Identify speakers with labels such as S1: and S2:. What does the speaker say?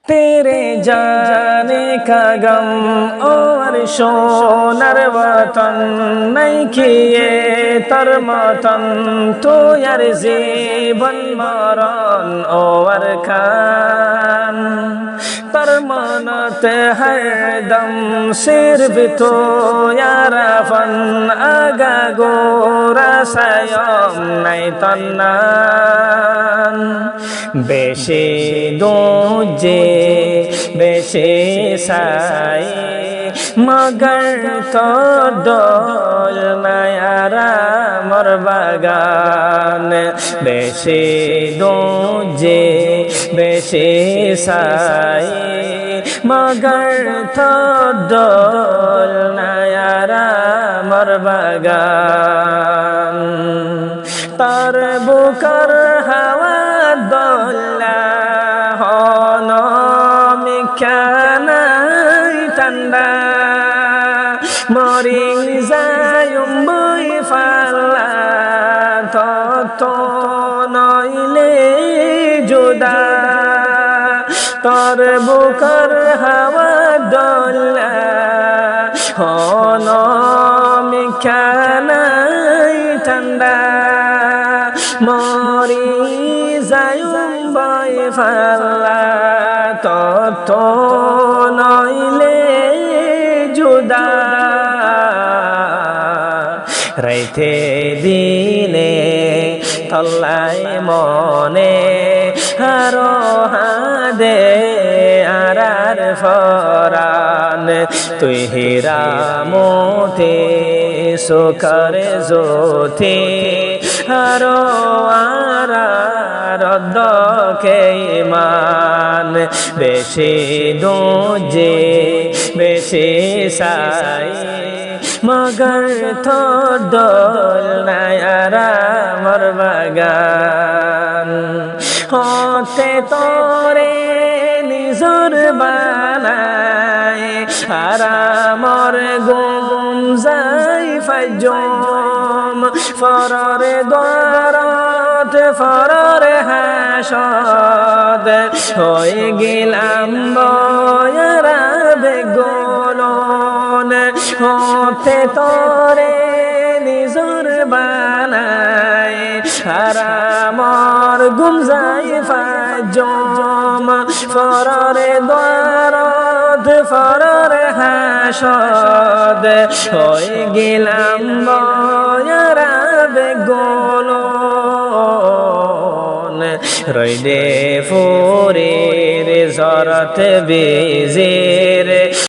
S1: तेरे जाने का गम और सोनार वतन नहीं किए तर मतन तो यार जीवन मरण और खान तर मनत हरदम सिर्फ तो यारा फन आगा गोरा सायम नहीं तन्नान बेशे दोजे बेशे साई मगर तो डोल नयारा मोर बागान बेशे दोजे बेशे साई मगर तो डोल नयारा मोर बागान तार बुकर हवा दोला होनो मिखानाई ठंडा मरिं जायुम बई फाला तो नइले जुदा तोर बुकर हवा दोला होनो मिखानाई ठंडा मरि जायुम बई फाला तो नइले जुदा राइते दिने तल्लाई मने हारो हादे आरार फरान तुई हिरा मोते सुखरे जोते हारो आरार दके ईमान बेशे दोजे बेशे साई मगर तो डोल नयारा मोर बागान होते तोरे निजर बानाए आरामर गुम जाई फजम फररे द्वारत फररे हासद হয়ে গেলাম বয়রা বেগলন হতে তোরে নিজর বানায় হারামর গুমজাই ফাজম ফররে দ্বারত ফররে হাসদ হয়ে গেলাম বয়রা বেগলন রইদে ফুরে রে জরত বেজে